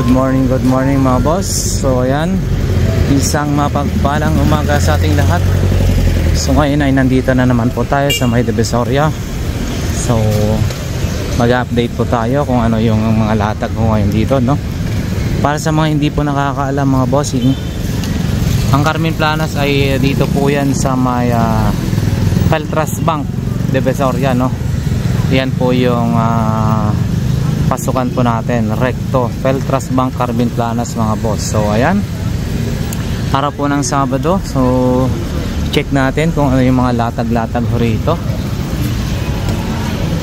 Good morning mga boss. So ayan, isang mapagpalang umaga sa ating lahat. So ngayon ay nandito na naman po tayo sa May Divisoria. So mag-update po tayo kung ano yung mga latag ko ngayon dito, no? Para sa mga hindi po nakakaalam mga bossing, ang Carmen Planas ay dito po yan sa may Peltras Bank Divisoria, no? Yan po yung pasukan po natin, Recto Peltras Bank Carmen Planas mga boss. So ayan, araw po ng Sabado. So check natin kung ano yung mga latag-latag ho rito.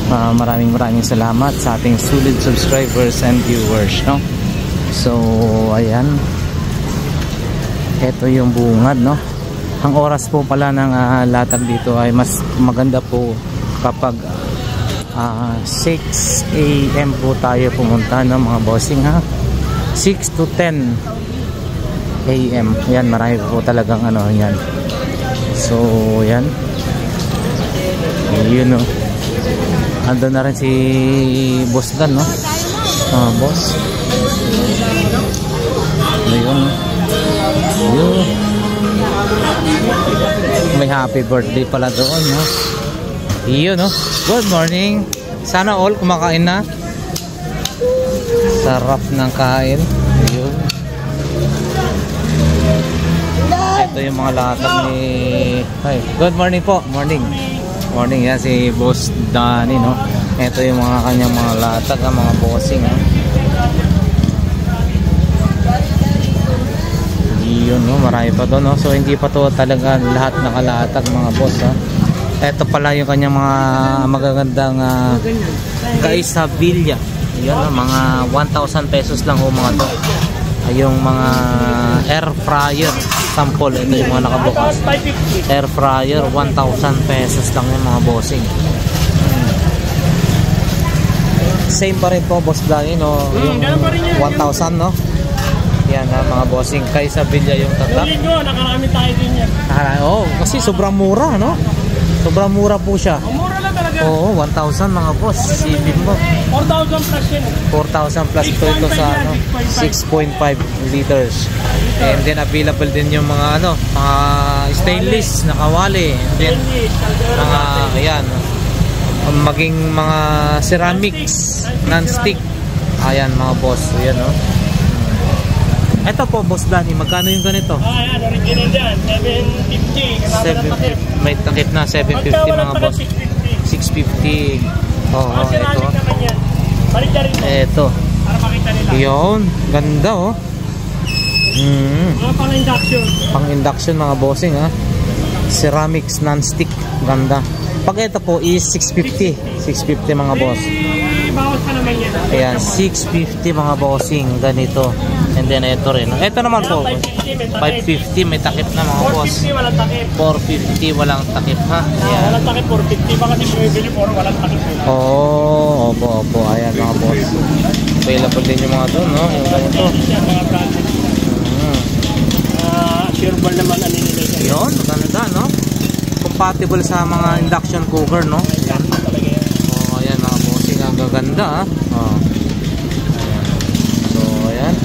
Maraming salamat sa ating solid subscribers and viewers, no? So ayan, ito yung bungad, no? Ang oras po pala ng latag dito ay mas maganda po kapag 6 AM po tayo pumunta, no mga bossing, ha? 6 to 10 AM. Yan, marami po talagang ano yan. So yan, yun, no? Ando na rin si Boss Dan, no? Boss, ayun, yun. May happy birthday pala doon, no? Yun, no? Good morning. Sana all kumakain na. Sarap ng kain. Yun. Ito yung mga latag ni... Hi. Good morning po. Morning. Morning. Yan si Boss Danny, no? Ito yung mga kanyang mga latag, mga bossing, no? Yun, no? Marami pa doon, no? So hindi pa to talaga lahat nakalatag mga boss, ha? Ito pala yung kanyang mga magagandang Kaisabilla. Yun, no? Mga 1,000 pesos lang ho mga to. Yung mga air fryer sample. Ito yung mga nakabukas. Air fryer 1,000 pesos lang yung mga bossing. Same pa rin po boss Danny, no? Yung 1,000, no? Yan, mga bossing. Kaisabilla yung tatak. Nakarami tayo din yan. Oh, kasi sobrang mura, no? Sobrang mura po siya. Mura lang talaga. Oo, 1,000 mga boss. Sipin mo. 4,000 plus yan. 4,000 plus ito sa ano, 6.5 liters. And then available din yung mga ano, mga stainless na kawali. And then mga ayan, maging mga ceramics non-stick. Ayan mga boss. Ayan, no. Ito po boss Danny, magkano yung ganito? Ayan, original dyan, 750. 750. May takip na 750 mga boss. 650. Oo, ito. Balik na rin. Ito. Para makita nila. Yun, ganda, oh. Mga pang induction. Pang induction mga bossing, ha. Ceramics non-stick, ganda. Pag ito po is 650. 650 mga boss. Bawas pa naman yan. Ayan, 650 mga bossing, ganito. And then ito rin. Ito naman po, 550 may takip na mga boss. 450 walang takip. 450 walang takip, ha. Ayan. Walang takip 450 baka kasi bumibili for walang takip. Oo, opo. Ayan mga boss. Available din yung mga doon, no? Yung ganito. Mga branded. Sureball naman ano nila. Yun, maganda, no? Compatible sa mga induction cooker, no? Oh, ayan mga bossing, ang gaganda, ha. Oh. So, ayan.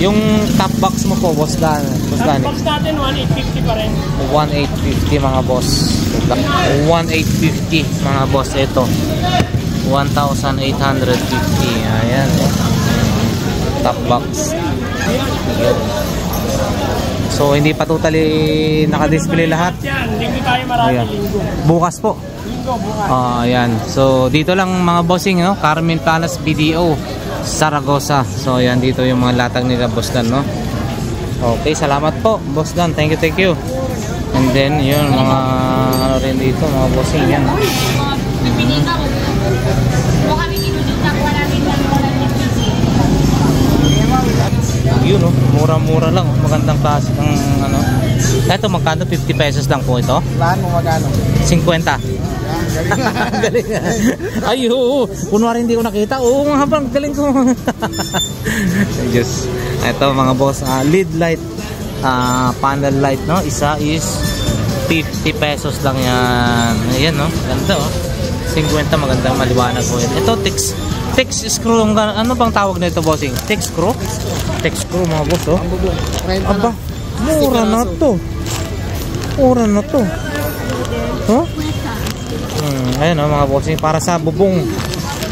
Yung top box mo po, boss Dan. Top box natin 1,850 pa rin. 1,850 mga boss. 1,850 mga boss. Ito 1,850. Ayan, top box. Ayan. So hindi pa totally naka-display lahat. Linggo tayo marami. Linggo. Bukas po. Linggo, bukas. Ayan. So dito lang mga bossing, no? Carmen Planas BDO Zaragoza. So ayan, dito yung mga latag nila Boss Dan, no? Okay, salamat po Boss Dan. Thank you. And then yun, mga ano rin dito mga bossing yan. Yun, no? Mura-mura lang, magandang klase ng ano. Ito magkano? 50 pesos lang po ito? Lahan mo magkano? 50. Galing. Ay, oo. Kunwari hindi ko nakita. Oo, mga habang galing ko. Just, ito mga boss, lead light, panel light, no? Isa is 50 pesos lang yan. Ayan, no? Ganda, oh. 50, magandang maliwanag po yan. Ito, Tex screw, ano bang tawag na ito, bossing? Tex screw? Tex screw mga boss, oh. Aba, mura na to. Mura na to. Huh? Ayan oh, mga bossing, para sa bubong.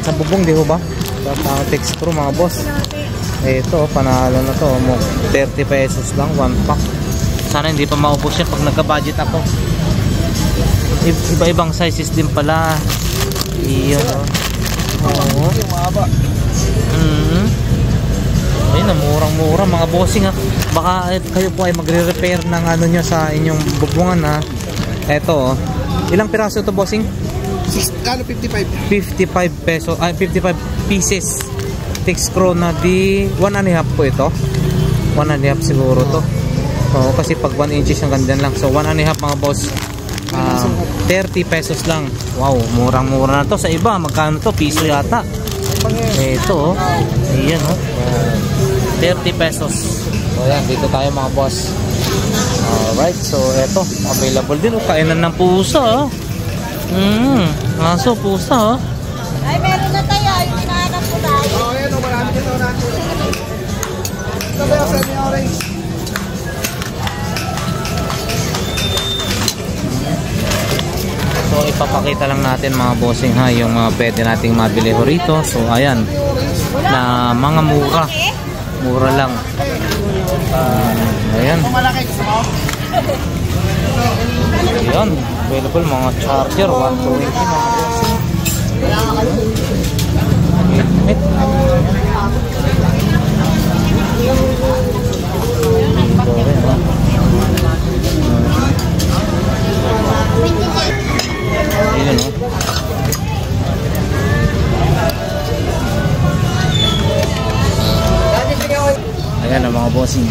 Sa bubong, di ho ba? Tex screw mga boss. Ito, panalo na to. 30 pesos lang, 1 pack. Sana hindi pa maubos yan pag nagka-budget ako. Iba-ibang sizes din pala. Iyon oh. Oo. Ayun na, murang-mura mga bossing ha. Baka kayo po ay magre-repair ng ano nyo sa inyong bubungan ha. Eto oh. Ilang piraso to, bossing? 55. 55 peso, ay 55 pieces. Tex screw na di 1.5 po ito. 1.5 siguro to. Oo, kasi pag 1 inches ang ganda lang. So 1.5 mga boss. 30 pesos lang. Wow, murang-mura na to. Sa iba, magkano to? Piso yata. Ito, oh. Ayan, oh. 30 pesos. So, ayan, dito tayo mga boss. Alright, so ito, available din. Oh, kainan ng pusa, oh. Aso, pusa, oh. Ay, meron na tayo. Yung hinahanap ko tayo. Oo, yan o. Marami dito natin. Ito ba yung semi-orange? So ipapakita lang natin mga bossing ha yung pwede nating mabili ho rito. So ayan na mga mura lang. Ayan. Ayan, available mga charger 120 mga bossing. Ayan o. Ayan ang mga bossing.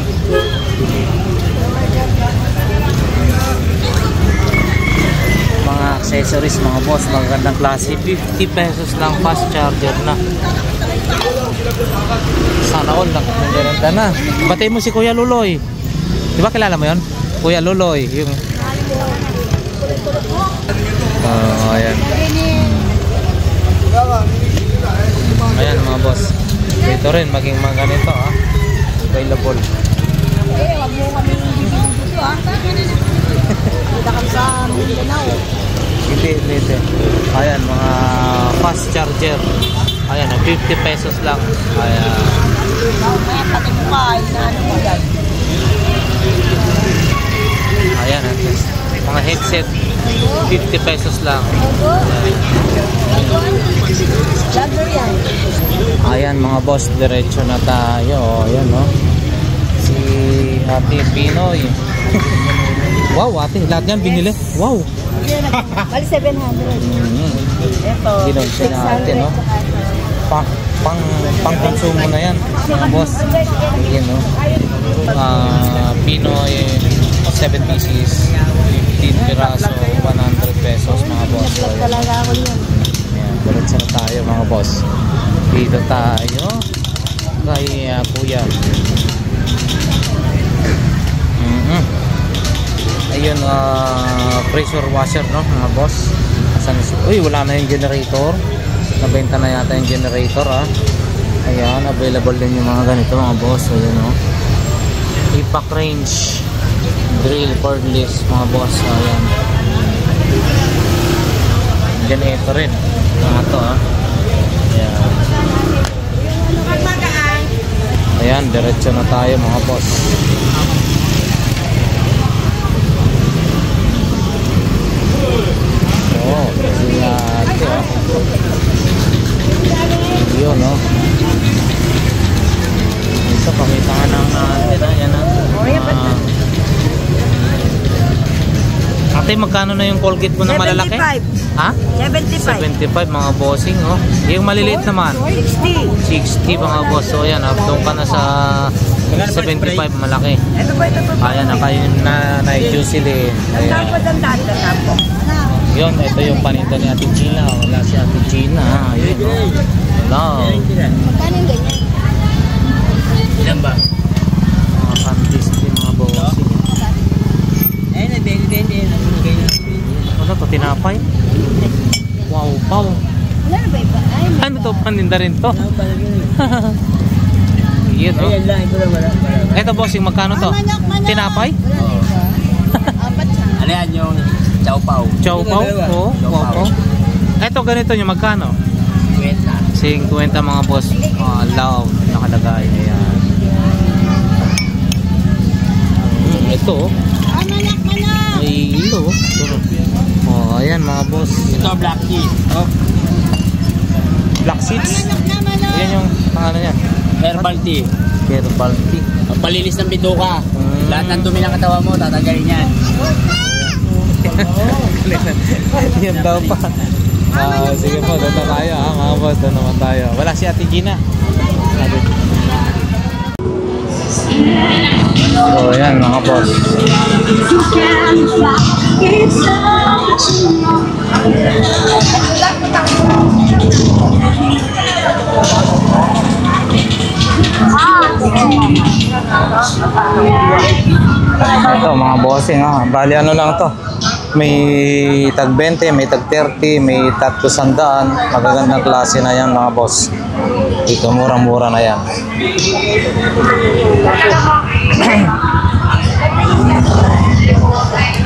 Mga accessories mga boss, magandang klase. 50 pesos lang, fast charger na. Sana all nakarenta na. Batay mo si Kuya Luloy. Di ba kilala mo yun? Kuya Luloy yung ayan. Ayan mga boss. Dito rin maging mga ganito ha. Available. Wag mo kami dito ha. Kita kami sa Mindanao. Hindi. Ayan mga fast charger. Ayan 50 pesos lang. Ayan. May pati mo ka. Inaano mo yan. Ayan mga headset 50 pesos lang. Ayan mga boss, diretso na tayo. Ayan no. Si Ate Pinoy. Wow, ate, lahat yan binili. Wow. Bali 700. Ito. Ginonsi na ate no. Pang konsumo na yan mga boss. Ayan no. Pinoy 7 pieces 15 piraso 100 pesos mga boss. Talaga ako yun. Ayan, diretso na tayo mga boss. Dito tayo kay Kuya. Ayun, pressure washer no mga boss. Uy, wala na yung generator. Nabenta na yata yung generator ha. Ayan, available din yung mga ganito mga boss. Ayun no. Impact range drill cordless mga boss. Ayan. Generator rin. Mga to ha. Ayan. Ayan, diretso na tayo mga boss. Oh, siyate oh. Yun no. Ito, pakita nga ng natin ha. Yan ha. Ate, magkano na yung Colgate mo na malalaki? 75. Ha? 75. 75 mga bossing oh. Yung maliliit naman 60. 60 mga boss. So yan, doon ka na sa 75 malaki. Ito po, ito po. Ayan, nakayo na na-juicy eh. Tampo. Yun, ito yung paninda ni Ate Gina. Wala si Ate Gina. Ayun oh. Wala. Magkano yung ganyan? Yan ba? Mga candies din mga bossing. Ayun na, deli. Ano to, tinapay? Wow, pao. Wala na ba iba? Ay, Ano, to? Paninda rin to. Yun, no? Ayan lang, ito lang wala. Ito, bossing, magkano to? Tinapay? Ano yan yung chow pao? Chow pao? Oo, chow pao. Ito, ganito nyo, magkano? 50 mga boss. Love, nakalagay. Ayan. Ito, may ilo. Ayan mga boss. Ito black tea. Oh. Black seeds. Ayan yung ano yan. Herbal tea. Herbal tea. Palilis ng bituka. Lahat ng dumi ng katawan mo, tatanggalin yan. Yan daw pa. Sige po, doon na tayo mga boss. Doon naman tayo. Wala si Ate Gina. So yan mga boss. Ito mga bossing ha. Bali ano lang to. May tag 20, may tag 30, may tag 200. Magagandang klase na yan mga boss. Ito murang-mura na yan.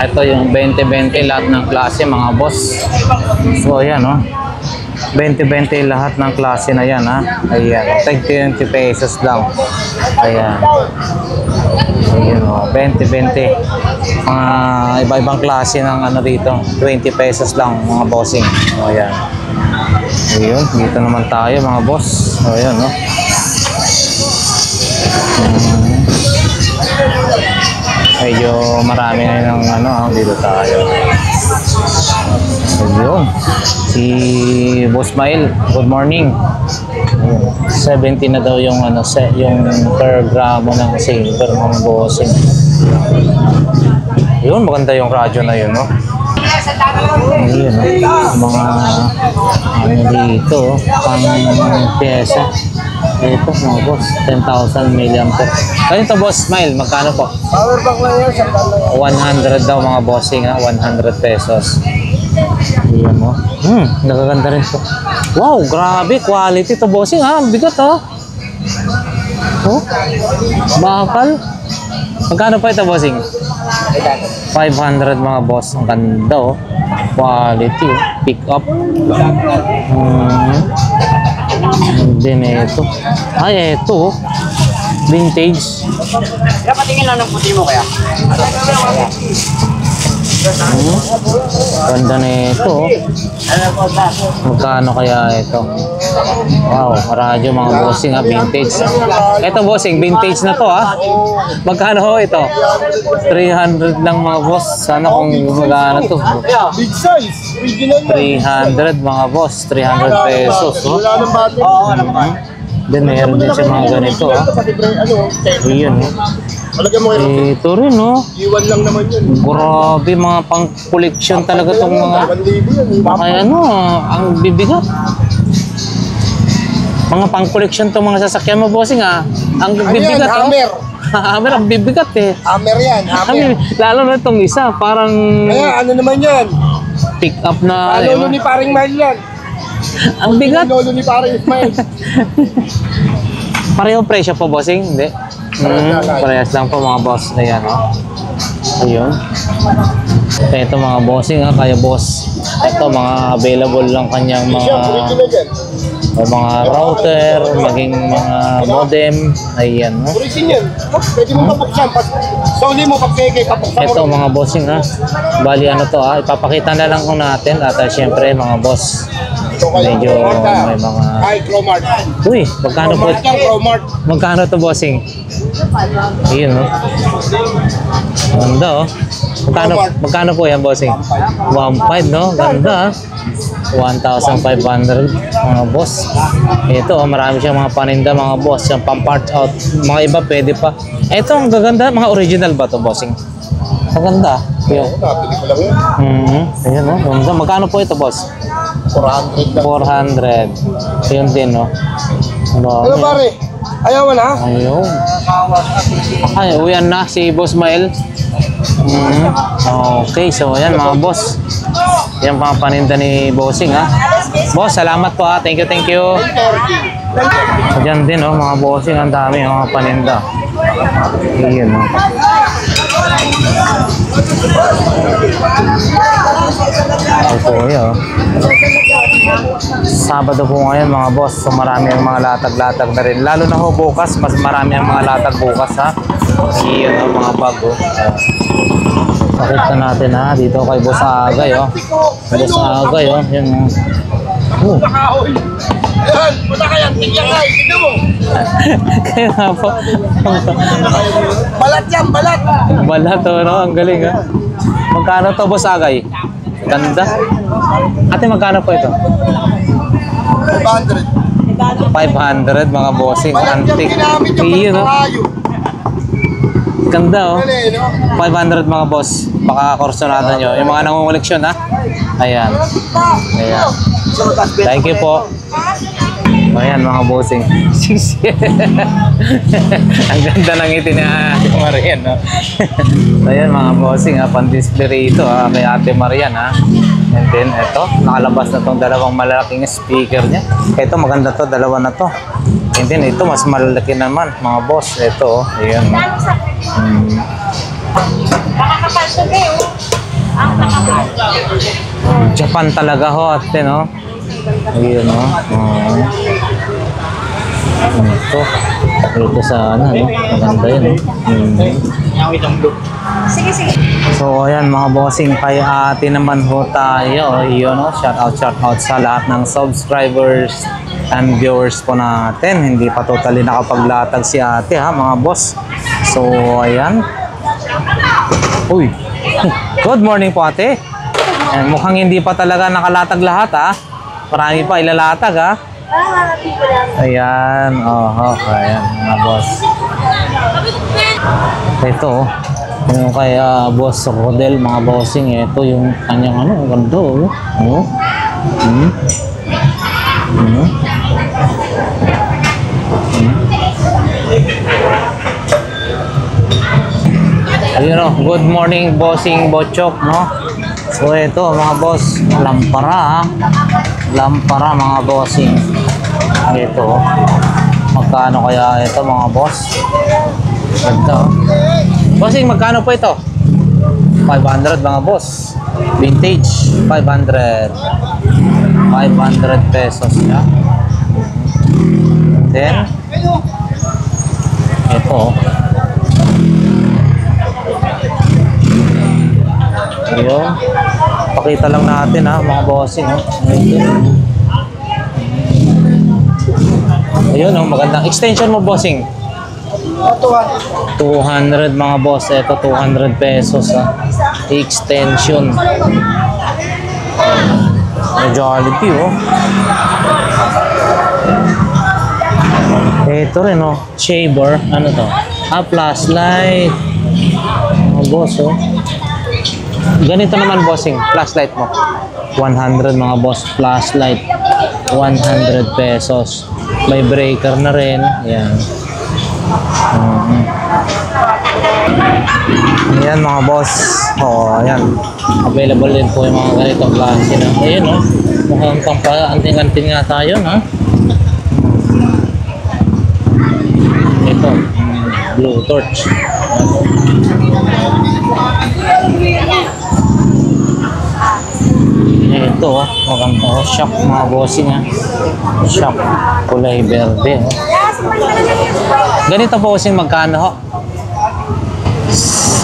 Ito yung 20-20 lahat ng klase mga boss. So ayan oh. 20-20 lahat ng klase na yan ha. Ayan. Tag 20 pesos lang. Ayan. Ayan o. 20-20. Mga iba-ibang klase ng ano dito. 20 pesos lang mga bossing. O ayan. Ayun. Dito naman tayo mga boss. O ayan o. Medyo marami na ng ano dito tayo. Ayun. Si Boss Mail, good morning. 70 na daw yung ano yung per gramo ng silver mga bossing. Yun, maganda yung radyo na yun, no? Ayun, no? Mga ano dito, pang pyesa. Ito mga boss, 10,000 milliampere. Kaya ito boss, Smile, magkano po? Power bank lang yun, 100 daw mga bossing ha, 100 pesos. Ayan mo. Nagaganda rin po. Wow, grabe, quality to bossing ha, bigat ha. Oh, bakal. Magkano pa ito bossing? 500 mga boss, ang ganda oh. Quality, pick up. Din ito. Ay, ito. Vintage. Kaya patingin lang ng puti mo kaya. Ganda na ito. Magkano kaya ito? Wow, radyo mga bossing ha, vintage. Ito bossing, vintage na to ha. Magkano ho ito? 300 lang mga boss. Sana kung magkano to. Big size. Original 300 mga boss. 300 pesos. Oh. Then meron din siya mga ganito ha. Iyon eh. Ito rin no. Iwan lang naman yun. Grabe, mga pang-collection talaga itong mga... Kaya ano, ang bibigat. Mga pang-collection itong mga sasakyan mo, bossing ha. Ang bibigat oh. Hammer. Hammer, ang bibigat eh. Hammer yan, hammer. Lalo na itong isa, parang... Kaya ano naman yan? Pick up na... Lolo ni paring Mahal yan. Ang bigat. Lolo ni paring Ismail. Pareho presyo po, bossing? Hindi. Parehas lang po mga boss. Ayan o. Ayun. Ito mga bossing ha, kaya boss. Ito mga available lang kanyang mga router, maging mga modem. Ayan no. Orisin yan. Pwede mo papuksan. Sauli mo pagkeke, papuksan mo. Ito mga bossing ha. Bali ano to ha, ipapakita na lang kung natin. At syempre mga boss, medyo may mga... Ay, Cromart. Uy, magkano po? Cromart. Magkano to bossing? Ayun no. Ganda oh. Magkano po yan bossing? 1.5 no? Ganda 1,500 mga boss. Ito oh, marami siyang mga paninda mga boss. Yung pang-part out. Mga iba pwede pa. Ito ang gaganda. Mga original ba to bossing? Maganda. Yung. Ayan oh. Ganda. Magkano po ito boss? 400. Yun din no. Ano pare? Ayaw mo na? Ayun. Ay, uyan na si Boss Mael. Okay, so ayan mga boss. Yan mga paninda ni Bossing ha. Boss, salamat po ha. Thank you, thank you. So, dyan din oh, mga bossing. Ang dami, mga paninda. Iyan oh. Ay po yun. Sabado po ngayon mga boss. So marami ang mga latag-latag na rin. Lalo na ho bukas. Mas marami ang mga latag bukas ha. Iyan ang mga bago. Pakita natin ha. Dito kay Boss Agay oh. Boss Agay oh. Yan oh. Ayan, punta ka yan, tigyan ka, tignan mo. Kaya nga po. Balat yan, balat. Balat oh, no? Ang galing ha. Magkano to Boss Agay? Ganda. Ate, magkano po ito? 500. 500 mga bossing. Balat yan, Antique. ginamit yung Iyon oh. pagkakayo. Ganda oh. Dali, no? 500 mga boss. Baka korsonado nyo. Yung mga nangunguleksyon ha. Ayan. Ayan. Thank you po. Ayan mga bossing. Ang ganda ng ngiti ni Ate Marian. No? Ayan mga bossing ha. Pan-display ito ha. Kay Ate Marian ha. And then ito. Nakalabas na itong dalawang malalaking speaker niya. Ito maganda to. Dalawa na to. And then ito mas malalaki naman mga boss. Ito oh. Ayan. Nakakapal to kayo. Ang nakakapal. Japan talaga ho ate no. Ayun no. Ito. Ito sa ano no. Maganda yun no. Sige, sige. So ayan mga bossing, kay ate naman ho tayo. Ayun no. Shout out sa lahat ng subscribers and viewers po natin. Hindi pa totally nakapaglatag si ate ha mga boss. So ayan. Uy. Good morning po ate. Ayan, mukhang hindi pa talaga nakalatag lahat ha. Marami pa ilalatag ha. Ayan. Oh, ayan mga boss. Ito yung kay Boss Rodel mga bossing. Ito yung kanyang ano. Ang ganda oh. Ayun o, good morning bossing Bochok no. So ito mga boss, lampara ha. Lampara mga bossing. Ito, magkano kaya ito mga boss? Ganda oh. Bossing, magkano po ito? 500 mga boss. Vintage, 500. 500 pesos niya. Then ito ayun, pakita lang natin ha mga bossing oh. Ayun oh, magandang extension mo bossing. 200 mga boss. Ito 200 pesos ha. Extension. Jollibee oh. Ito rin oh, shaver. Ano to? Flashlight. Mga boss oh. Ganito naman bossing, flashlight mo. 100 mga boss, flashlight. 100 pesos. May breaker na rin. Ayan. Ayan mga boss. Oh, ayan. Available din po yung mga ganitong klase na. Ayan oh. Mukhang anting-anting nga tayo ha. Ito. Blue torch. Ito oh, maganda oh, shop mga bossing ha. Shop, kulay verde oh. Ganito po bossing magkano ho?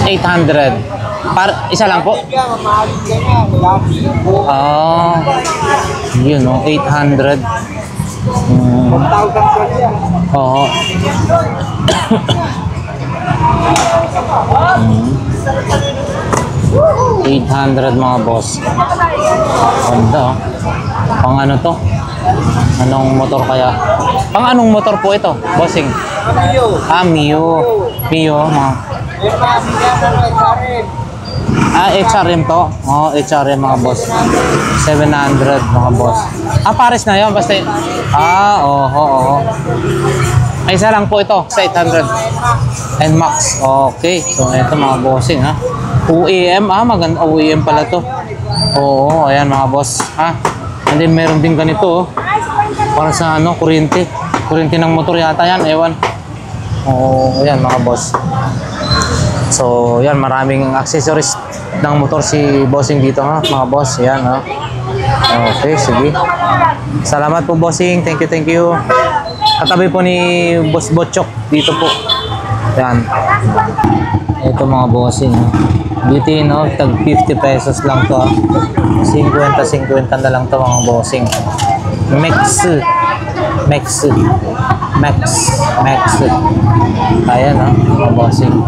800. Isa lang po? Yun oh, 800. Oo. 800 mga boss. Ganda oh. Pang ano to? Anong motor kaya? Pang anong motor po ito, bossing? Mio. Mio mga. HRM to? Oh, HRM mga boss. 700 mga boss. Pares na yun basta. Oo. Ay, isa lang po ito sa 800. NMAX. Okay. So ito mga bossing ha. OEM maganda OEM pala to. Oo, ayan mga boss ha. And then meron din ganito, oh. Para sa ano, kuryente. Kuryente ng motor yata yan, ewan. Oo, ayan mga boss. So, yan, maraming accessories ng motor si bossing dito, ha, mga boss. Yan, ha. Okay, sige. Salamat po, bossing. Thank you, thank you. Katabi po ni Boss Botchok dito po. Yan. Ito mga bossing. Beauty, no? Tag 50 pesos lang to, ha. 50 na lang to mga bossing. Max. Ayan, ha, mga bossing.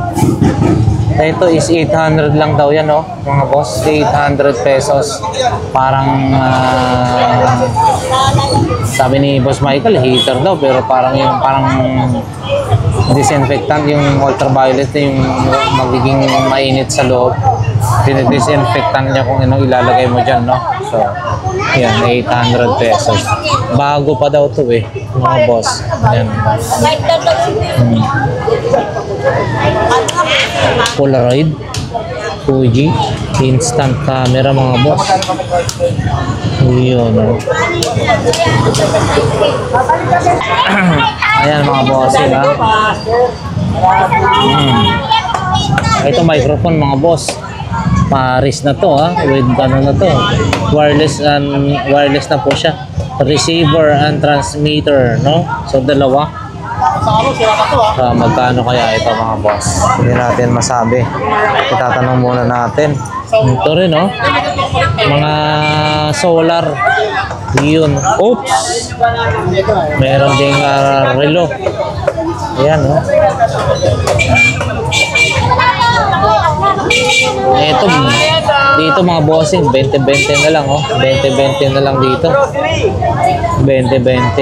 Ito is 800 lang daw yan, no, mga boss. 800 pesos. Parang sabi ni Boss Michael, heater daw, pero parang disinfectant, yung ultraviolet, yung magiging mainit sa loob. Dinidisinfectant niya kung anong ilalagay mo dyan, no. So, yan, 800 pesos. Bago pa daw to, eh, mga boss. Yan. Polaroid, Fuji, instant camera mga boss. Yun, no? Ayan mga boss, ha. Ito microphone mga boss. Paris na to, ha. With ano na to, wireless na po siya. Receiver and transmitter, no? So dalawa. Magkano kaya ito mga boss? Hindi natin masabi. Itatanong muna natin. Ito rin, no? Mga solar. Yun. Oops! Meron ding relo. Ayan, no? Ito, dito mga bossing, 20-20 na lang, oh. 20-20 na lang dito. 20-20.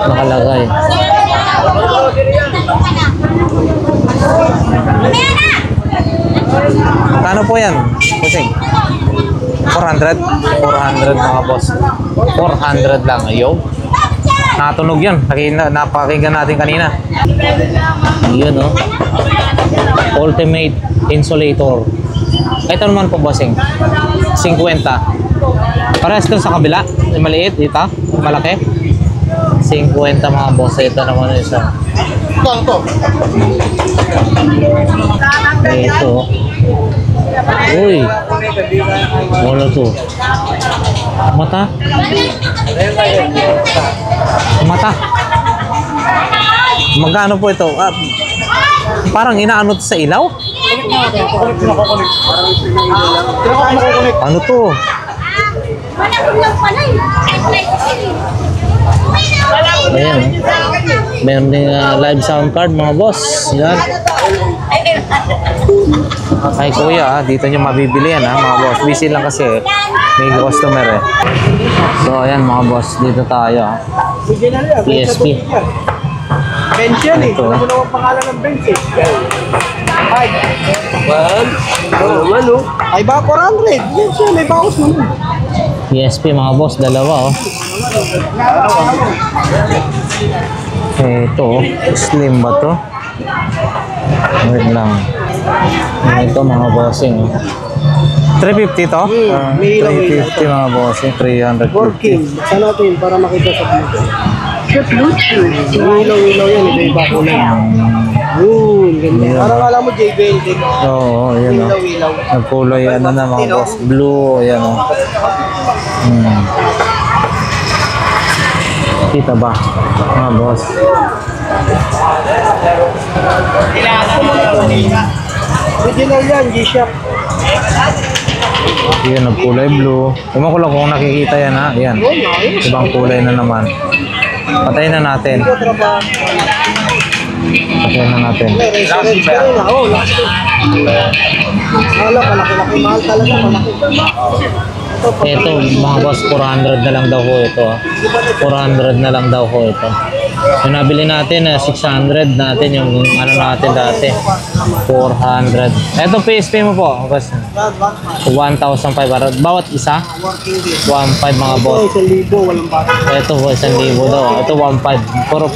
Nakalagay. Kano po yan? Bossing? 400? 400 mga boss. 400 lang. Ayaw. Natunog yan. Napakinggan natin kanina. Yun, no? Ultimate insulator. Ito naman po, bossing. 50. Parehas doon sa kabila. Maliit dito. Malaki. 50 mga boss. Ito naman isa. Ito. Uy. Wala to. Mata. Mata. Magkano po ito? Parang inaano to sa ilaw? Ano to? Ayan. Meron din live sound card mga boss. Yan. Ay kuya, dito nyo mabibili yan, ha, mga boss. Busy lang kasi may customer, eh. So ayan mga boss, dito tayo, ha. PSP. Bench yan, eh. Ano mo naman pangalan ng bench, eh? Ay. Ano? Ay ba 400? Yan siya, may bawas naman. PSP mga boss, dalawa, oh. Ito, slim ba to? Wait lang. Ito mga bossing, oh. 350 to? 350 mga bossing, 350. Working. Saan natin para makita sa Bluetooth? Sa Bluetooth. Ilaw-ilaw yan, iba-iba ko lang. Yun, ganda. Parang alam mo JBL din. Oo, yan, oh. Ilaw-ilaw. Nagkulay, ano na mga boss. Blue, yan, oh. Kita ba, mga boss? Original yan, G-Shock. Yan, nagkulay blue. Ewan ko lang kung nakikita yan, ha. Yan. Ibang kulay na naman. Patayin na natin. Patayin na natin. Malaki-laki, mahal talaga, malaki. Ito, mga boss, 400 na lang daw ho ito. 400 na lang daw ho ito. Yung nabili natin, 600 natin yung ano natin dati. 400. Ito, PSP mo po. 1,500. Bawat isa? 1,500 mga boss. Ito, 1,000, walang bata. Ito, 1,000 daw. Ito, 1,500. Puro.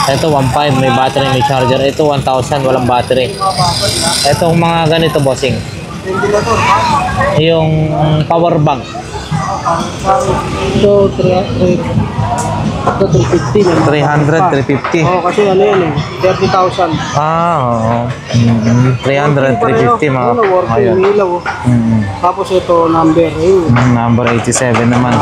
Ito, 1,500. May battery, may charger. Ito, 1,000. Walang battery. Ito, mga ganito, bossing. ventilator. Yung power bank. Ito, 350 na. 300, 350. Oo, kasi ano yan eh, 30,000. Oo. 300, 350 mga. Ano, working Ayun. ilaw. Tapos ito, number. Ayun. Number 87 naman.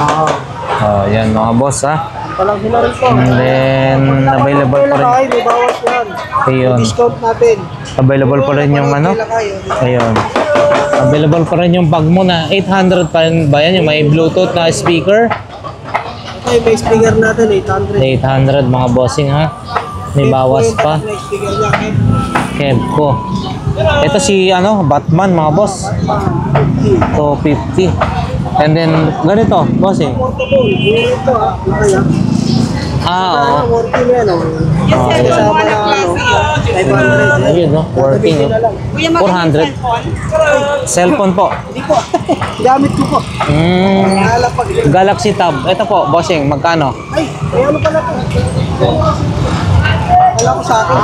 Yan mga boss ha. Palang sila rin po. And then available pa rin. May bawas yan. Ayun. Discount natin. Available pa rin yung ano. Ayun. Available pa rin yung bag mo na 800 pa rin ba yan? Yung may Bluetooth na speaker. Okay, may speaker natin, 800. 800 mga bossing ha. May bawas pa. May speaker niya, okay? Kevco. Ito si ano, Batman mga boss. 250. And then ganito, bossing. Portable. Ito ah. Oo. Working yan oh. Ayun. Kasama na ano, 500. Ayun no, working no. 400. Cellphone po. Hindi po. Gamit ko po. Nalapag. Galaxy Tab. Ito po, bossing, magkano? Ay, may ano pala po. Wala ko sa akin.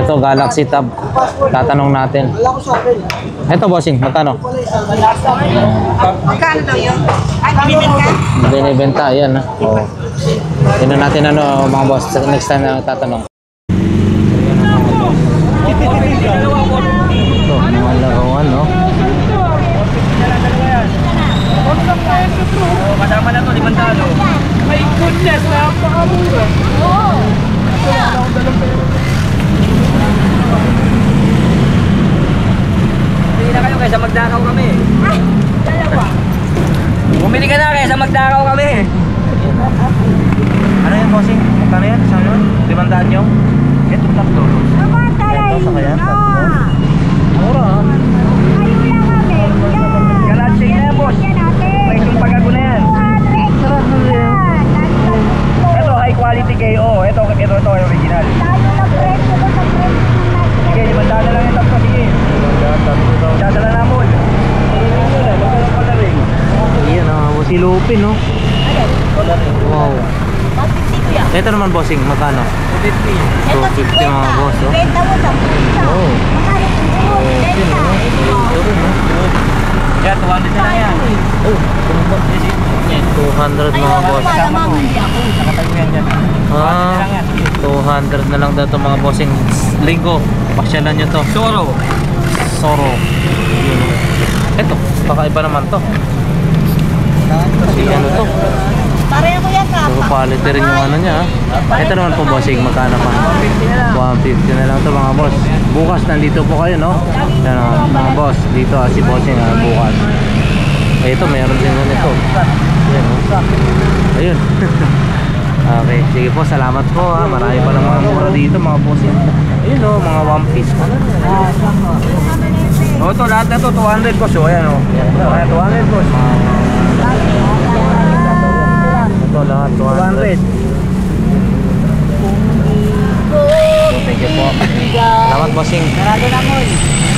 Ito, Galaxy Tab. Tatanong natin. Wala ko sa akin. Ito, bossing, magkano? Magkano daw yun? Ay, binibenta ka? Binibenta, yan ha. Oo. Tingnan natin ano mga boss, next time na tatanong. Ito, mga laruan no. Kasama na to, 500. My goodness, napakamura. Bumili na kayo kaysa magdakaw kami. Bumili ka na kaysa magdakaw kami. Ano yan, bossing? Magkano yan? Saan yun? 500 yung? Ito, tatlo. Ito, sa kaya? Tatlo. Mura ha? Galaxy na yan, boss. May sulpagago na yan. Ito, high quality KO. Ito, original. Sige, 500 na lang yung tatlo. Sige. Dadala na mo. Iyan ha, si Lupin no? Wow. Ito naman bossing, magkano? 250 mga boss oh. Oh. Okay no? Ito rin no? Yan, 200 na lang yan. Oh, 200 mga boss. Nakatayo yan dyan. 200 na lang daw ito mga bossing. Linggo, pasyalan nyo to. Soro. Yun. Ito, kakaiba naman to. Kasi ano to? Pareho ko yan ka. Puro quality rin yung ano niya. Ito naman po bossing, magkano pa? 150 na lang to mga boss. Bukas nandito po kayo no? Yan mga boss, dito si bossing bukas. Ito, mayroon din nito. Ayan, ayun. Okay, sige po, salamat po ha. Marami pa lang mga mura dito mga bossing. Ayun o, mga one piece. O, ito lahat na to, 200 boss. O, ayan o. 200 boss. Ito lahat, 200. Thank you po. Salamat bossing. Sarado na mo.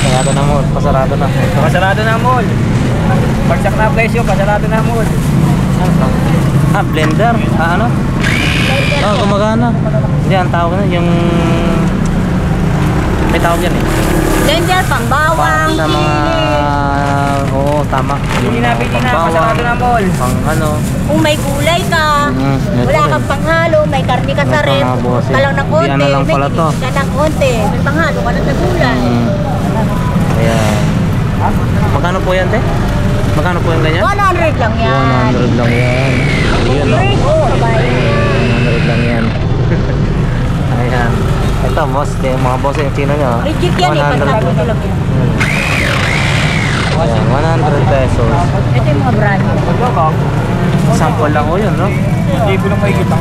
Pasarado na mall. Pasarado na. Pasarado na mall. Pagsak na presyo, pasarado na mall. Blender. Ano? Oh, gumagana. Hindi, ang tawag na yung... May tawag yan eh. Blender, Parang pambawang, sa mga... Oo, tama. Hindi na, pasarado na mall. Pang ano. Kung may gulay ka, wala kang panghalo, may karne ka sa ref, Mga boss, ka lang ng konti, Di ano lang may pala to. kinis ka ng konti, may panghalo ka lang sa gulay. Ayan. Magkano po yan, te? Magkano po yung ganyan? 100 lang yan. 100 lang yan. Ayun, no? Oo, babae. 100 lang yan. Ayan. Ito, boss. Mga boss yung chino nyo. Legit yan eh, pag nabuto lang yan. Ayan, 100 pesos. Ito yung mga brand. Sample lang ko yun, no? Hindi ko na makikita.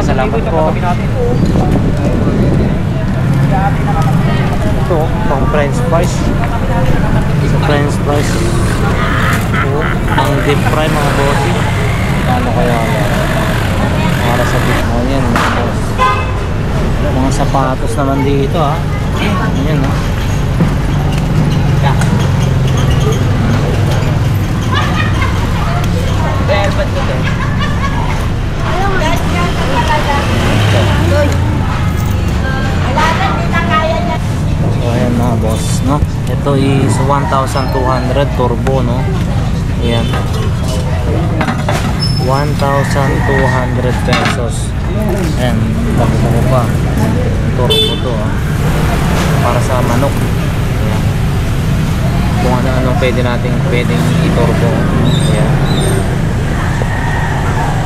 Salamat po. Ito, pang french fries. Sa french fries. Oh, pang deep fry mga bossy. Ano kaya para sa deep mo yan mga boss. Mga sapatos naman dito ha. Ayan ha. So ayan mga boss. Ito is 1,200 turbo, no? Ayan. 1,200 pesos. Ayan, bago pa. Turbo to, para sa manok. Ayan. Kung ano-ano pwedeng i-turbo. Ayan.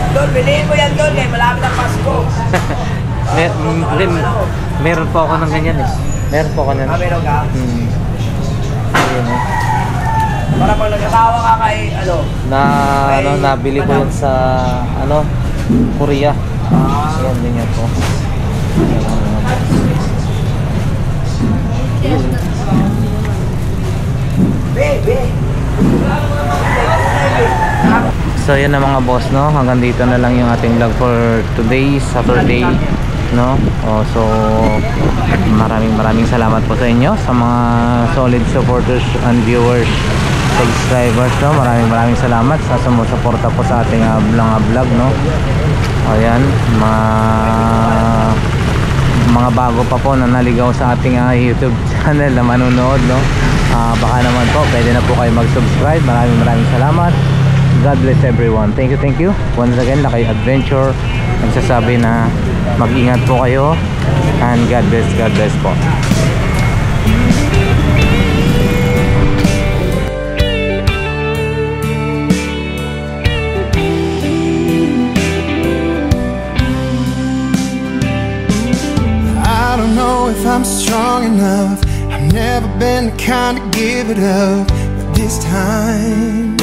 Dol, bilihin mo yan, Dol. Malapit ang Pasko. Meron po ako ng ganyan eh. Meron po ako ng Meron ka? Ayan, eh. Para pag nagkatawa ka kay, nabili ko yun sa, Korea. Ayan din yan po. So yun na mga boss, no? Hanggang dito na lang yung ating vlog for today, Saturday, no? So maraming salamat po sa inyo, sa mga solid supporters and viewers, subscribers, no? Maraming salamat sa sumusuporta po sa ating vlog, no? Ayan, mga bago pa po na naligaw sa ating YouTube channel na manonood, no? Baka naman po pwede na po kayo mag-subscribe. Maraming salamat. God bless everyone. Thank you. Once again, Lakay Adventure nagsasabi na mag-ingat po kayo and God bless po. I don't know if I'm strong enough. I've never been the kind to give it up, but this time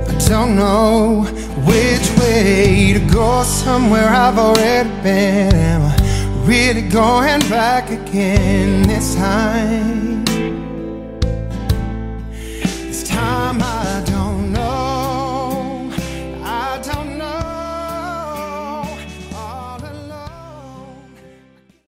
I don't know which way to go. Somewhere I've already been. Am I really going back again this time?